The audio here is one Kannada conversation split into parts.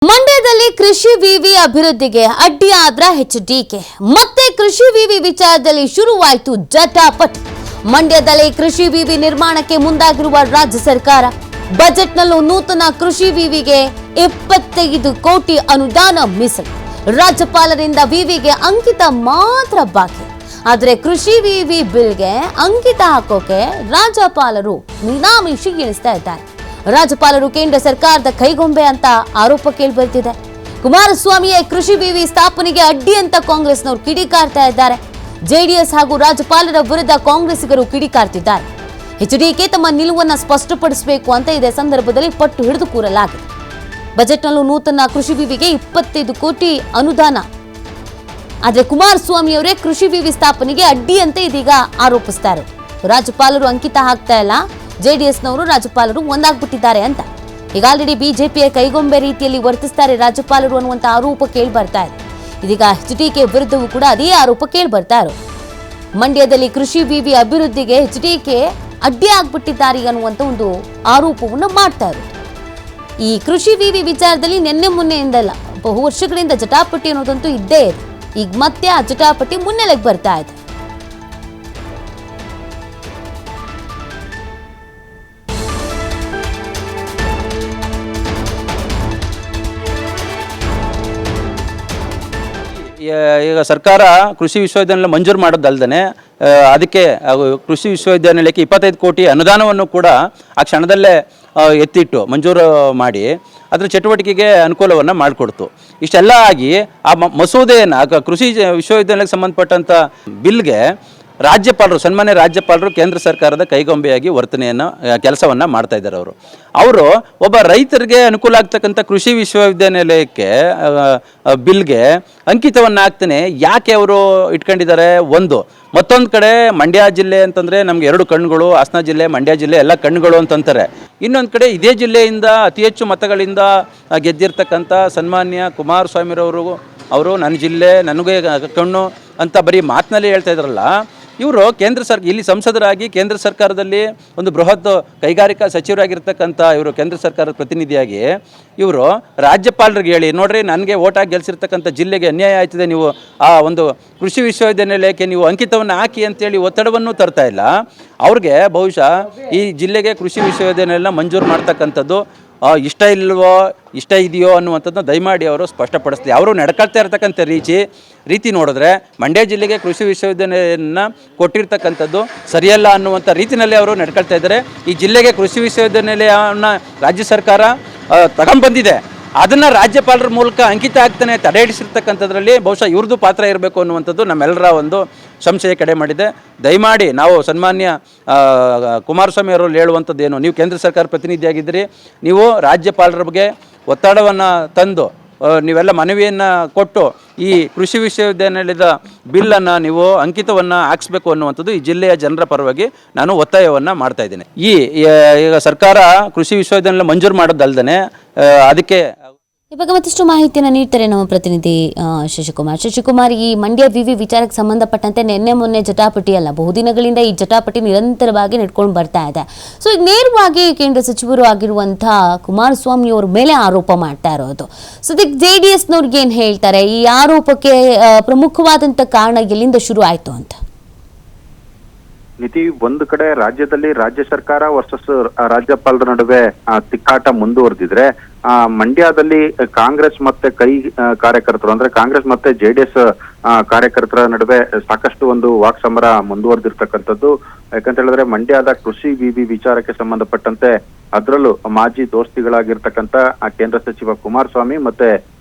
ಮಂಡ್ಯದಲ್ಲಿ ಕೃಷಿ ವಿವಿ ಅಭಿವೃದ್ಧಿಗೆ ಅಡ್ಡಿಯಾದ್ರ ಎಚ್ಡಿಕೆ ಮತ್ತೆ ಕೃಷಿ ವಿವಿ ವಿಚಾರದಲ್ಲಿ ಶುರುವಾಯಿತು ಜಟಾಪಟಿ. ಮಂಡ್ಯದಲ್ಲಿ ಕೃಷಿ ವಿವಿ ನಿರ್ಮಾಣಕ್ಕೆ ಮುಂದಾಗಿರುವ ರಾಜ್ಯ ಸರ್ಕಾರ ಬಜೆಟ್ನಲ್ಲೂ ನೂತನ ಕೃಷಿ ವಿವಿಗೆ 25 ಕೋಟಿ ಅನುದಾನ ಮೀಸಲು. ರಾಜ್ಯಪಾಲರಿಂದ ವಿವಿಗೆ ಅಂಕಿತ ಮಾತ್ರ ಬಾಕಿ. ಆದರೆ ಕೃಷಿ ವಿವಿ ಬಿಲ್ಗೆ ಅಂಕಿತ ಹಾಕೋಕೆ ರಾಜ್ಯಪಾಲರು ಮೀನಾಮೀಷಿ ಇಳಿಸ್ತಾ ಇದ್ದಾರೆ. ರಾಜ್ಯಪಾಲರು ಕೇಂದ್ರ ಸರ್ಕಾರದ ಕೈಗೊಂಬೆ ಅಂತ ಆರೋಪ ಕೇಳಿಬರ್ತಿದೆ. ಕುಮಾರಸ್ವಾಮಿಯೇ ಕೃಷಿ ವಿವಿ ಸ್ಥಾಪನೆಗೆ ಅಡ್ಡಿ ಅಂತ ಕಾಂಗ್ರೆಸ್ನವರು ಕಿಡಿಕಾರ್ತಾ ಇದ್ದಾರೆ. ಜೆಡಿಎಸ್ ಹಾಗೂ ರಾಜ್ಯಪಾಲರ ವಿರುದ್ಧ ಕಾಂಗ್ರೆಸ್ಸಿಗರು ಕಿಡಿಕಾರ್ತಿದ್ದಾರೆ. ಎಚ್ಡಿಕೆ ತಮ್ಮ ನಿಲುವನ್ನು ಸ್ಪಷ್ಟಪಡಿಸಬೇಕು ಅಂತ ಇದೇ ಸಂದರ್ಭದಲ್ಲಿ ಪಟ್ಟು ಹಿಡಿದು ಕೂರಲಾಗಿದೆ. ಬಜೆಟ್ನಲ್ಲೂ ನೂತನ ಕೃಷಿ ವಿವಿಗೆ 25 ಕೋಟಿ ಅನುದಾನ. ಆದರೆ ಕುಮಾರಸ್ವಾಮಿಯವರೇ ಕೃಷಿ ವಿವಿ ಸ್ಥಾಪನೆಗೆ ಅಡ್ಡಿ ಅಂತ ಇದೀಗ ಆರೋಪಿಸ್ತಾರೆ. ರಾಜ್ಯಪಾಲರು ಅಂಕಿತ ಹಾಕ್ತಾ ಇಲ್ಲ, ಜೆಡಿಎಸ್ನವರು ರಾಜ್ಯಪಾಲರು ಒಂದಾಗ್ಬಿಟ್ಟಿದ್ದಾರೆ ಅಂತ. ಈಗ ಆಲ್ರೆಡಿ ಬಿಜೆಪಿಯ ಕೈಗೊಂಬೆ ರೀತಿಯಲ್ಲಿ ವರ್ತಿಸ್ತಾರೆ ರಾಜ್ಯಪಾಲರು ಅನ್ನುವಂಥ ಆರೋಪ ಕೇಳಿ ಬರ್ತಾ ಇದೆ. ಇದೀಗ ಎಚ್ಡಿಕೆ ವಿರುದ್ಧವೂ ಕೂಡ ಅದೇ ಆರೋಪ ಕೇಳಿ ಬರ್ತಾ ಇರೋದು. ಮಂಡ್ಯದಲ್ಲಿ ಕೃಷಿ ವಿವಿ ಅಭಿವೃದ್ಧಿಗೆ ಎಚ್ಡಿಕೆ ಅಡ್ಡಿ ಆಗ್ಬಿಟ್ಟಿದ್ದಾರೆ ಅನ್ನುವಂಥ ಒಂದು ಆರೋಪವನ್ನು ಮಾಡ್ತಾ ಇರೋದು. ಈ ಕೃಷಿ ವಿವಿ ವಿಚಾರದಲ್ಲಿ ನಿನ್ನೆ ಮೊನ್ನೆಯಿಂದಲ್ಲ, ಬಹು ವರ್ಷಗಳಿಂದ ಜಟಾಪಟಿ ಅನ್ನೋದಂತೂ ಇದ್ದೇ ಇದೆ. ಈಗ ಮತ್ತೆ ಆ ಜಟಾಪಟಿ ಮುನ್ನೆಲೆಗೆ ಬರ್ತಾ ಇದೆ. ಈಗ ಸರ್ಕಾರ ಕೃಷಿ ವಿಶ್ವವಿದ್ಯಾನಿಲಯ ಮಂಜೂರು ಮಾಡೋದಲ್ದೇ ಅದಕ್ಕೆ ಕೃಷಿ ವಿಶ್ವವಿದ್ಯಾನಿಲಯಕ್ಕೆ 25 ಕೋಟಿ ಅನುದಾನವನ್ನು ಕೂಡ ಆ ಕ್ಷಣದಲ್ಲೇ ಎತ್ತಿಟ್ಟು ಮಂಜೂರು ಮಾಡಿ ಅದರ ಚಟುವಟಿಕೆಗೆ ಅನುಕೂಲವನ್ನು ಮಾಡಿಕೊಡ್ತು. ಇಷ್ಟೆಲ್ಲ ಆಗಿ ಆ ಮಸೂದೆಯನ್ನು ಕೃಷಿ ವಿಶ್ವವಿದ್ಯಾನಿಲಯಕ್ಕೆ ಸಂಬಂಧಪಟ್ಟಂಥ ಬಿಲ್ಗೆ ಸನ್ಮಾನ್ಯ ರಾಜ್ಯಪಾಲರು ಕೇಂದ್ರ ಸರ್ಕಾರದ ಕೈಗೊಂಬೆಯಾಗಿ ಕೆಲಸವನ್ನು ಮಾಡ್ತಾ ಇದ್ದಾರೆ. ಅವರು ಒಬ್ಬ ರೈತರಿಗೆ ಅನುಕೂಲ ಆಗ್ತಕ್ಕಂಥ ಕೃಷಿ ವಿಶ್ವವಿದ್ಯಾನಿಲಯಕ್ಕೆ ಬಿಲ್ಗೆ ಅಂಕಿತವನ್ನು ಹಾಕ್ತಾನೆ ಯಾಕೆ ಅವರು ಇಟ್ಕೊಂಡಿದ್ದಾರೆ? ಮತ್ತೊಂದು ಕಡೆ ಮಂಡ್ಯ ಜಿಲ್ಲೆ ಅಂತಂದರೆ ನಮಗೆ 2 ಕಣ್ಣುಗಳು, ಹಾಸನ ಜಿಲ್ಲೆ, ಮಂಡ್ಯ ಜಿಲ್ಲೆ ಎಲ್ಲ ಕಣ್ಣುಗಳು ಅಂತಂತಾರೆ. ಇನ್ನೊಂದು ಕಡೆ ಇದೇ ಜಿಲ್ಲೆಯಿಂದ ಅತಿ ಹೆಚ್ಚು ಮತಗಳಿಂದ ಗೆದ್ದಿರ್ತಕ್ಕಂಥ ಸನ್ಮಾನ್ಯ ಕುಮಾರಸ್ವಾಮಿರವರು ನನ್ನ ಜಿಲ್ಲೆ ನನಗೆ ಕಣ್ಣು ಅಂತ ಬರೀ ಮಾತಿನಲ್ಲಿ ಹೇಳ್ತಾ ಇದ್ರಲ್ಲ. ಇವರು ಇಲ್ಲಿ ಸಂಸದರಾಗಿ ಕೇಂದ್ರ ಸರ್ಕಾರದಲ್ಲಿ ಒಂದು ಬೃಹತ್ ಕೈಗಾರಿಕಾ ಸಚಿವರಾಗಿರ್ತಕ್ಕಂಥ ಇವರು ಕೇಂದ್ರ ಸರ್ಕಾರದ ಪ್ರತಿನಿಧಿಯಾಗಿ ಇವರು ರಾಜ್ಯಪಾಲರಿಗೆ ಹೇಳಿ, ನೋಡ್ರಿ ನನಗೆ ಓಟಾಗಿ ಗೆಲ್ಸಿರ್ತಕ್ಕಂಥ ಜಿಲ್ಲೆಗೆ ಅನ್ಯಾಯ ಆಯ್ತದೆ, ನೀವು ಆ ಒಂದು ಕೃಷಿ ವಿಶ್ವವಿದ್ಯಾನಿಲಯಕ್ಕೆ ನೀವು ಅಂಕಿತವನ್ನು ಹಾಕಿ ಅಂತೇಳಿ ಒತ್ತಡವನ್ನು ತರ್ತಾ ಇಲ್ಲ. ಅವ್ರಿಗೆ ಬಹುಶಃ ಈ ಜಿಲ್ಲೆಗೆ ಕೃಷಿ ವಿಶ್ವವಿದ್ಯಾನಿಲಯ ಮಂಜೂರು ಮಾಡ್ತಕ್ಕಂಥದ್ದು ಇಷ್ಟ ಇದೆಯೋ ಅನ್ನುವಂಥದ್ದನ್ನ ದಯಮಾಡಿ ಅವರು ಸ್ಪಷ್ಟಪಡಿಸ್ಲಿ. ಅವರು ನಡ್ಕೊಳ್ತಾ ಇರ್ತಕ್ಕಂಥ ರೀತಿ ನೋಡಿದ್ರೆ ಮಂಡ್ಯ ಜಿಲ್ಲೆಗೆ ಕೃಷಿ ವಿಶ್ವವಿದ್ಯಾನಿಲಯನ ಕೊಟ್ಟಿರ್ತಕ್ಕಂಥದ್ದು ಸರಿಯಲ್ಲ ಅನ್ನುವಂಥ ರೀತಿಯಲ್ಲಿ ಅವರು ನಡ್ಕೊಳ್ತಾ ಇದ್ದಾರೆ. ಈ ಜಿಲ್ಲೆಗೆ ಕೃಷಿ ವಿಶ್ವವಿದ್ಯಾನಿಲಯವನ್ನು ರಾಜ್ಯ ಸರ್ಕಾರ ತಗೊಂಡ್ಬಂದಿದೆ. ಅದನ್ನು ರಾಜ್ಯಪಾಲರ ಮೂಲಕ ಅಂಕಿತ ಆಗ್ತಾನೆ ತಡೆ ಹಿಡಿಸಿರ್ತಕ್ಕಂಥದ್ರಲ್ಲಿ ಬಹುಶಃ ಇವ್ರದ್ದು ಪಾತ್ರ ಇರಬೇಕು ಅನ್ನುವಂಥದ್ದು ನಮ್ಮೆಲ್ಲರ ಒಂದು ಸಂಶಯ ಕಡೆ ಮಾಡಿದೆ. ದಯಮಾಡಿ ನಾವು ಸನ್ಮಾನ್ಯ ಕುಮಾರಸ್ವಾಮಿ ಅವರು ಹೇಳುವಂಥದ್ದು ಏನು, ನೀವು ಕೇಂದ್ರ ಸರ್ಕಾರ ಪ್ರತಿನಿಧಿಯಾಗಿದ್ದೀರಿ, ನೀವು ರಾಜ್ಯಪಾಲರ ಬಗ್ಗೆ ಒತ್ತಡವನ್ನು ತಂದು ನೀವೆಲ್ಲ ಮನವಿಯನ್ನು ಕೊಟ್ಟು ಈ ಕೃಷಿ ವಿಶ್ವವಿದ್ಯಾನಿಲಯದ ಬಿಲ್ಲನ್ನು ನೀವು ಅಂಕಿತವನ್ನು ಹಾಕಿಸ್ಬೇಕು ಅನ್ನುವಂಥದ್ದು ಈ ಜಿಲ್ಲೆಯ ಜನರ ಪರವಾಗಿ ನಾನು ಒತ್ತಾಯವನ್ನು ಮಾಡ್ತಾ ಇದ್ದೇನೆ. ಈಗ ಸರ್ಕಾರ ಕೃಷಿ ವಿಶ್ವವಿದ್ಯಾನಿಲಯ ಮಂಜೂರು ಮಾಡೋದಲ್ದೇ ಅದಕ್ಕೆ ಈ ಬಗ್ಗೆ ಮತ್ತಷ್ಟು ಮಾಹಿತಿಯನ್ನು ನೀಡ್ತಾರೆ ನಮ್ಮ ಪ್ರತಿನಿಧಿ ಶಶಿಕುಮಾರ್. ಈ ಮಂಡ್ಯ ವಿವಿ ವಿಚಾರಕ್ಕೆ ಸಂಬಂಧಪಟ್ಟಂತೆ ನಿನ್ನೆ ಮೊನ್ನೆ ಜಟಾಪಟಿ ಅಲ್ಲ, ಬಹುದಿನಗಳಿಂದ ಈ ಜಟಾಪಟಿ ನಿರಂತರವಾಗಿ ನಡ್ಕೊಂಡು ಬರ್ತಾ ಇದೆ. ಸೊ ಈಗ ನೇರವಾಗಿ ಕೇಂದ್ರ ಸಚಿವರು ಆಗಿರುವಂತಹ ಕುಮಾರಸ್ವಾಮಿ ಅವ್ರ ಮೇಲೆ ಆರೋಪ ಮಾಡ್ತಾ ಇರೋದು. ಸೊ ಇದಕ್ಕೆ JDSನವ್ರಿಗೆ ಏನು ಹೇಳ್ತಾರೆ? ಈ ಆರೋಪಕ್ಕೆ ಪ್ರಮುಖವಾದಂಥ ಕಾರಣ ಎಲ್ಲಿಂದ ಶುರು ಆಯ್ತು ಅಂತ? ನಿತಿ, ಒಂದು ಕಡೆ ರಾಜ್ಯದಲ್ಲಿ ರಾಜ್ಯ ಸರ್ಕಾರ ವರ್ಸಸ್ ರಾಜ್ಯಪಾಲರ ನಡುವೆ ತಿಕ್ಕಾಟ ಮುಂದುವರೆದಿದ್ರೆ, ಮಂಡ್ಯದಲ್ಲಿ ಕಾಂಗ್ರೆಸ್ ಮತ್ತೆ ಕಾರ್ಯಕರ್ತರು ಅಂದ್ರೆ ಕಾಂಗ್ರೆಸ್ ಮತ್ತೆ JDS ಕಾರ್ಯಕರ್ತರ ನಡುವೆ ಸಾಕಷ್ಟು ಒಂದು ವಾಕ್ಸಮರ ಮುಂದುವರೆದಿರ್ತಕ್ಕಂಥದ್ದು. ಯಾಕಂತ ಹೇಳಿದ್ರೆ ಮಂಡ್ಯದ ಕೃಷಿ ವಿವಿ ವಿಚಾರಕ್ಕೆ ಸಂಬಂಧಪಟ್ಟಂತೆ ಅದರಲ್ಲೂ ಮಾಜಿ ದೋಸ್ತಿಗಳಾಗಿರ್ತಕ್ಕಂಥ ಕೇಂದ್ರ ಸಚಿವ ಕುಮಾರಸ್ವಾಮಿ ಮತ್ತೆ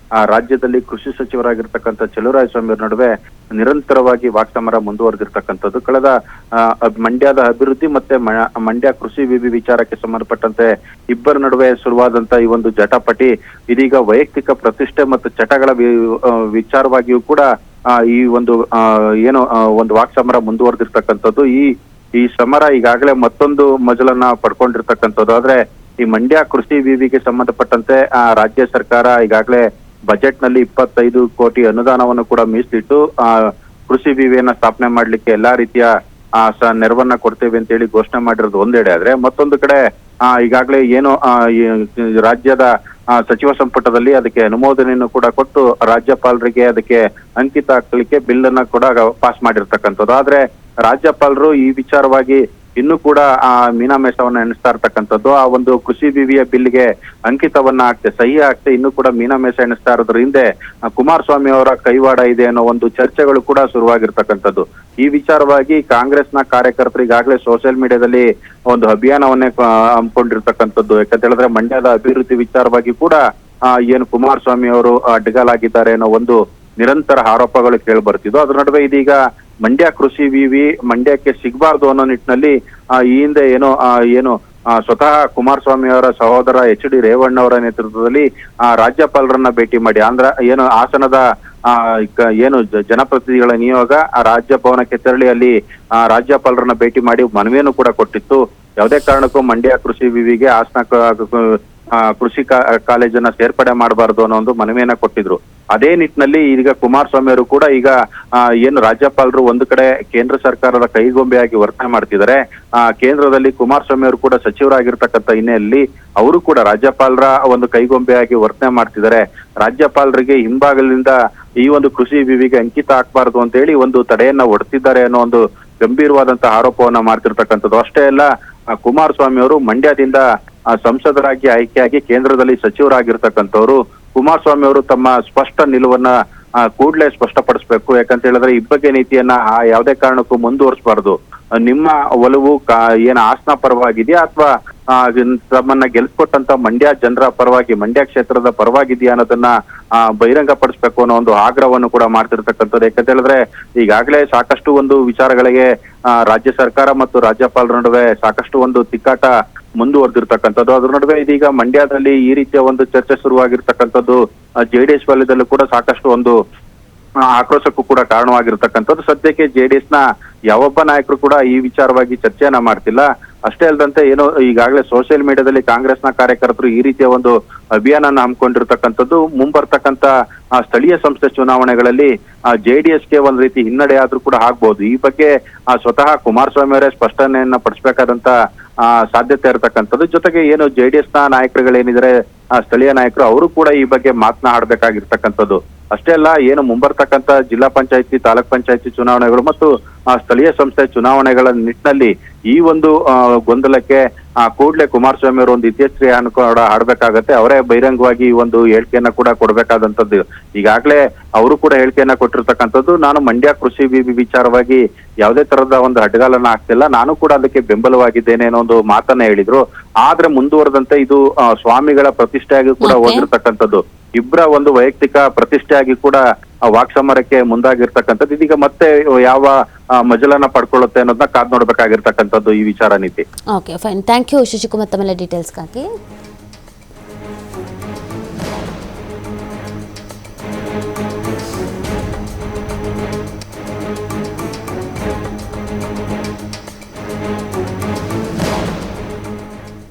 ರಾಜ್ಯದಲ್ಲಿ ಕೃಷಿ ಸಚಿವರಾಗಿರ್ತಕ್ಕಂಥ ಚಲುವರಾಯಸ್ವಾಮಿ ಅವರ ನಡುವೆ ನಿರಂತರವಾಗಿ ವಾಕ್ಸಮರ ಮುಂದುವರೆದಿರ್ತಕ್ಕಂಥದ್ದು. ಕಳೆದ ಮಂಡ್ಯದ ಅಭಿವೃದ್ಧಿ ಮತ್ತೆ ಮಂಡ್ಯ ಕೃಷಿ ವಿವಿ ವಿಚಾರಕ್ಕೆ ಸಂಬಂಧಪಟ್ಟಂತೆ ಇಬ್ಬರ ನಡುವೆ ಶುರುವಾದಂತ ಈ ಒಂದು ಜಟಾಪಟಿ ಇದೀಗ ವೈಯಕ್ತಿಕ ಪ್ರತಿಷ್ಠೆ ಮತ್ತು ಚಟಗಳ ವಿಚಾರವಾಗಿಯೂ ಕೂಡ ಈ ಒಂದು ಒಂದು ವಾಕ್ಸಮರ ಮುಂದುವರೆದಿರ್ತಕ್ಕಂಥದ್ದು. ಈ ಸಮರ ಈಗಾಗಲೇ ಮತ್ತೊಂದು ಮಜಲನ್ನ ಪಡ್ಕೊಂಡಿರ್ತಕ್ಕಂಥದ್ದು. ಆದ್ರೆ ಈ ಮಂಡ್ಯ ಕೃಷಿ ವಿವಿಗೆ ಸಂಬಂಧಪಟ್ಟಂತೆ ರಾಜ್ಯ ಸರ್ಕಾರ ಈಗಾಗಲೇ ಬಜೆಟ್ ನಲ್ಲಿ 25 ಕೋಟಿ ಅನುದಾನವನ್ನು ಕೂಡ ಮೀಸಲಿಟ್ಟು ಕೃಷಿ ವಿವಿಯನ್ನ ಸ್ಥಾಪನೆ ಮಾಡ್ಲಿಕ್ಕೆ ಎಲ್ಲಾ ರೀತಿಯ ನೆರವನ್ನ ಕೊಡ್ತೇವೆ ಅಂತ ಹೇಳಿ ಘೋಷಣೆ ಮಾಡಿರೋದು ಒಂದೆಡೆ. ಆದ್ರೆ ಮತ್ತೊಂದು ಕಡೆ ಈಗಾಗಲೇ ಏನು ರಾಜ್ಯದ ಸಚಿವ ಸಂಪುಟದಲ್ಲಿ ಅದಕ್ಕೆ ಅನುಮೋದನೆಯನ್ನು ಕೂಡ ಕೊಟ್ಟು ರಾಜ್ಯಪಾಲರಿಗೆ ಅದಕ್ಕೆ ಅಂಕಿತ ಹಾಕಲಿಕ್ಕೆ ಬಿಲ್ ಅನ್ನ ಕೂಡ ಪಾಸ್ ಮಾಡಿರ್ತಕ್ಕಂಥದ್ದು. ಆದ್ರೆ ರಾಜ್ಯಪಾಲರು ಈ ವಿಚಾರವಾಗಿ ಇನ್ನೂ ಕೂಡ ಮೀನಾಮೇಷವನ್ನ ಎಣಿಸ್ತಾ ಇರ್ತಕ್ಕಂಥದ್ದು. ಆ ಒಂದು ಕೃಷಿ ವಿವಿಯ ಬಿಲ್ಗೆ ಅಂಕಿತವನ್ನ ಸಹಿ ಹಾಕ್ತೆ ಇನ್ನೂ ಕೂಡ ಮೀನಾಮೇಷ ಎಣಿಸ್ತಾ ಇರೋದ್ರ ಹಿಂದೆ ಕುಮಾರಸ್ವಾಮಿ ಅವರ ಕೈವಾಡ ಇದೆ ಅನ್ನೋ ಒಂದು ಚರ್ಚೆಗಳು ಕೂಡ ಶುರುವಾಗಿರ್ತಕ್ಕಂಥದ್ದು. ಈ ವಿಚಾರವಾಗಿ ಕಾಂಗ್ರೆಸ್ನ ಕಾರ್ಯಕರ್ತರು ಈಗಾಗಲೇ ಸೋಷಿಯಲ್ ಮೀಡಿಯಾದಲ್ಲಿ ಒಂದು ಅಭಿಯಾನವನ್ನೇ ಹಮ್ಮಿಕೊಂಡಿರ್ತಕ್ಕಂಥದ್ದು. ಯಾಕಂತ ಹೇಳಿದ್ರೆ ಮಂಡ್ಯದ ಅಭಿವೃದ್ಧಿ ವಿಚಾರವಾಗಿ ಕೂಡ ಏನು ಕುಮಾರಸ್ವಾಮಿ ಅವರು ಅಡ್ಡಗಾಲಾಗಿದ್ದಾರೆ ಅನ್ನೋ ಒಂದು ನಿರಂತರ ಆರೋಪಗಳು ಕೇಳಿ ಬರ್ತಿದ್ವು. ಅದ್ರ ನಡುವೆ ಇದೀಗ ಮಂಡ್ಯ ಕೃಷಿ ವಿವಿ ಮಂಡ್ಯಕ್ಕೆ ಸಿಗಬಾರ್ದು ಅನ್ನೋ ನಿಟ್ಟಿನಲ್ಲಿ ಈ ಹಿಂದೆ ಏನು ಸ್ವತಃ ಕುಮಾರಸ್ವಾಮಿ ಅವರ ಸಹೋದರ HD ರೇವಣ್ಣ ಅವರ ನೇತೃತ್ವದಲ್ಲಿ ರಾಜ್ಯಪಾಲರನ್ನ ಭೇಟಿ ಮಾಡಿ ಹಾಸನದ ಜನಪ್ರತಿನಿಧಿಗಳ ನಿಯೋಗ ರಾಜಭವನಕ್ಕೆ ತೆರಳಿ ಅಲ್ಲಿ ರಾಜ್ಯಪಾಲರನ್ನ ಭೇಟಿ ಮಾಡಿ ಮನವಿಯನ್ನು ಕೂಡ ಕೊಟ್ಟಿತ್ತು. ಯಾವುದೇ ಕಾರಣಕ್ಕೂ ಮಂಡ್ಯ ಕೃಷಿ ವಿವಿಗೆ ಹಾಸನ ಕೃಷಿ ಕಾಲೇಜನ್ನ ಸೇರ್ಪಡೆ ಮಾಡಬಾರದು ಅನ್ನೋ ಒಂದು ಮನವಿಯನ್ನ ಕೊಟ್ಟಿದ್ರು. ಅದೇ ನಿಟ್ಟಿನಲ್ಲಿ ಈಗ ಕುಮಾರಸ್ವಾಮಿ ಅವರು ಕೂಡ ಈಗ ಏನು ರಾಜ್ಯಪಾಲರು ಒಂದು ಕಡೆ ಕೇಂದ್ರ ಸರ್ಕಾರದ ಕೈಗೊಂಬೆಯಾಗಿ ವರ್ತನೆ ಮಾಡ್ತಿದ್ದಾರೆ. ಕೇಂದ್ರದಲ್ಲಿ ಕುಮಾರಸ್ವಾಮಿ ಅವರು ಕೂಡ ಸಚಿವರಾಗಿರ್ತಕ್ಕಂಥ ಹಿನ್ನೆಲೆಯಲ್ಲಿ ಅವರು ಕೂಡ ರಾಜ್ಯಪಾಲರ ಒಂದು ಕೈಗೊಂಬೆಯಾಗಿ ವರ್ತನೆ ಮಾಡ್ತಿದ್ದಾರೆ. ರಾಜ್ಯಪಾಲರಿಗೆ ಹಿಂಭಾಗದಿಂದ ಈ ಒಂದು ಕೃಷಿ ವಿವಿಗೆ ಅಂಕಿತ ಹಾಕಬಾರದು ಅಂತ ಹೇಳಿ ಒಂದು ತಡೆಯನ್ನ ಒಡ್ತಿದ್ದಾರೆ ಅನ್ನೋ ಒಂದು ಗಂಭೀರವಾದಂತಹ ಆರೋಪವನ್ನ ಮಾಡ್ತಿರ್ತಕ್ಕಂಥದ್ದು. ಅಷ್ಟೇ ಅಲ್ಲ, ಕುಮಾರಸ್ವಾಮಿ ಅವರು ಮಂಡ್ಯದಿಂದ ಸಂಸದರಾಗಿ ಆಯ್ಕೆಯಾಗಿ ಕೇಂದ್ರದಲ್ಲಿ ಸಚಿವರಾಗಿರ್ತಕ್ಕಂಥವ್ರು. ಕುಮಾರಸ್ವಾಮಿ ಅವರು ತಮ್ಮ ಸ್ಪಷ್ಟ ನಿಲುವನ್ನ ಕೂಡಲೇ ಸ್ಪಷ್ಟಪಡಿಸ್ಬೇಕು. ಯಾಕಂತ ಹೇಳಿದ್ರೆ ಇಬ್ಬಗೆ ನೀತಿಯನ್ನ ಯಾವುದೇ ಕಾರಣಕ್ಕೂ ಮುಂದುವರಿಸಬಾರ್ದು. ನಿಮ್ಮ ಒಲವು ಹಾಸನ ಪರವಾಗಿದೆಯಾ ಅಥವಾ ತಮ್ಮನ್ನ ಗೆಲ್ಸ್ಕೊಟ್ಟಂತ ಮಂಡ್ಯ ಜನರ ಪರವಾಗಿ, ಮಂಡ್ಯ ಕ್ಷೇತ್ರದ ಪರವಾಗಿದೆಯಾ ಅನ್ನೋದನ್ನ ಬಹಿರಂಗ ಪಡಿಸ್ಬೇಕು ಅನ್ನೋ ಒಂದು ಆಗ್ರಹವನ್ನು ಕೂಡ ಮಾಡ್ತಿರ್ತಕ್ಕಂಥದ್ದು. ಯಾಕಂತ ಹೇಳಿದ್ರೆ ಈಗಾಗಲೇ ಸಾಕಷ್ಟು ಒಂದು ವಿಚಾರಗಳಿಗೆ ರಾಜ್ಯ ಸರ್ಕಾರ ಮತ್ತು ರಾಜ್ಯಪಾಲರ ನಡುವೆ ಸಾಕಷ್ಟು ಒಂದು ತಿಕ್ಕಾಟ ಮುಂದುವರೆದಿರ್ತಕ್ಕಂಥದ್ದು. ಅದ್ರ ನಡುವೆ ಇದೀಗ ಮಂಡ್ಯದಲ್ಲಿ ಈ ರೀತಿಯ ಒಂದು ಚರ್ಚೆ ಶುರುವಾಗಿರ್ತಕ್ಕಂಥದ್ದು JDS ವಲಯದಲ್ಲೂ ಕೂಡ ಸಾಕಷ್ಟು ಒಂದು ಆಕ್ರೋಶಕ್ಕೂ ಕೂಡ ಕಾರಣವಾಗಿರ್ತಕ್ಕಂಥದ್ದು. ಸದ್ಯಕ್ಕೆ JDS ನ ಯಾವೊಬ್ಬ ನಾಯಕರು ಕೂಡ ಈ ವಿಚಾರವಾಗಿ ಚರ್ಚೆಯನ್ನ ಮಾಡ್ತಿಲ್ಲ. ಅಷ್ಟೇ ಅಲ್ಲದಂತೆ ಈಗಾಗಲೇ ಸೋಷಿಯಲ್ ಮೀಡಿಯಾದಲ್ಲಿ ಕಾಂಗ್ರೆಸ್ನ ಕಾರ್ಯಕರ್ತರು ಈ ರೀತಿಯ ಒಂದು ಅಭಿಯಾನನ ಹಮ್ಮಿಕೊಂಡಿರ್ತಕ್ಕಂಥದ್ದು. ಮುಂಬರ್ತಕ್ಕಂಥ ಸ್ಥಳೀಯ ಸಂಸ್ಥೆ ಚುನಾವಣೆಗಳಲ್ಲಿ JDSಗೆ ಒಂದ್ ರೀತಿ ಹಿನ್ನಡೆ ಆದ್ರೂ ಕೂಡ ಆಗ್ಬಹುದು. ಈ ಬಗ್ಗೆ ಸ್ವತಃ ಕುಮಾರಸ್ವಾಮಿ ಅವರೇ ಸ್ಪಷ್ಟನೆಯನ್ನ ಪಡಿಸಬೇಕಾದಂತ ಸಾಧ್ಯತೆ ಇರತಕ್ಕಂಥದ್ದು. ಜೊತೆಗೆ JDS ನ ನಾಯಕರುಗಳೇನಿದ್ದಾರೆ ಸ್ಥಳೀಯ ನಾಯಕರು ಅವರು ಕೂಡ ಈ ಬಗ್ಗೆ ಮಾತನಾಡಬೇಕಾಗಿರ್ತಕ್ಕಂಥದ್ದು. ಅಷ್ಟೇ ಅಲ್ಲ, ಮುಂಬರ್ತಕ್ಕಂಥ ಜಿಲ್ಲಾ ಪಂಚಾಯತಿ, ತಾಲೂಕ್ ಪಂಚಾಯತಿ ಚುನಾವಣೆಗಳು ಮತ್ತು ಸ್ಥಳೀಯ ಸಂಸ್ಥೆ ಚುನಾವಣೆಗಳ ನಿಟ್ಟಿನಲ್ಲಿ ಈ ಒಂದು ಗೊಂದಲಕ್ಕೆ ಕೂಡಲೇ ಕುಮಾರಸ್ವಾಮಿ ಅವರು ಒಂದು ಇತ್ಯಸ್ತ್ರೀಯನ್ನು ಕೂಡ ಆಡ್ಬೇಕಾಗತ್ತೆ. ಅವರೇ ಬಹಿರಂಗವಾಗಿ ಈ ಒಂದು ಹೇಳಿಕೆಯನ್ನ ಕೂಡ ಕೊಡ್ಬೇಕಾದಂತದ್ದು. ಈಗಾಗಲೇ ಅವರು ಕೂಡ ಹೇಳಿಕೆಯನ್ನ ಕೊಟ್ಟಿರ್ತಕ್ಕಂಥದ್ದು, ನಾನು ಮಂಡ್ಯ ಕೃಷಿ ವಿಚಾರವಾಗಿ ಯಾವುದೇ ತರದ ಒಂದು ಅಡ್ಡಗಾಲನ್ನ ಹಾಕ್ತಿಲ್ಲ, ನಾನು ಕೂಡ ಅದಕ್ಕೆ ಬೆಂಬಲವಾಗಿದ್ದೇನೆ ಅನ್ನೋ ಒಂದು ಮಾತನ್ನ ಹೇಳಿದ್ರು. ಆದ್ರೆ ಮುಂದುವರೆದಂತೆ ಇದು ಸ್ವಾಮಿಗಳ ಪ್ರತಿಷ್ಠೆಯಾಗಿ ಕೂಡ ಹೋಗಿರ್ತಕ್ಕಂಥದ್ದು. ಇಬ್ಬರ ಒಂದು ವೈಯಕ್ತಿಕ ಪ್ರತಿಷ್ಠೆಯಾಗಿ ಕೂಡ ವಾಕ್ಸಮರಕ್ಕೆ ಮುಂದಾಗಿರ್ತಕ್ಕಂಥದ್ದು. ಇದೀಗ ಮತ್ತೆ ಯಾವ ಮಜಲನ್ನ ಪಡ್ಕೊಳ್ಳುತ್ತೆ ಅನ್ನೋದನ್ನ ಕಾದ್ ನೋಡ್ಬೇಕಾಗಿರ್ತಕ್ಕಂಥದ್ದು ಈ ವಿಚಾರ ನೀತಿ. Okay, fine. Thank you Shashikumar ತಮ್ಮೆಲ್ಲ ಡೀಟೇಲ್ಸ್ಗಾಗಿ.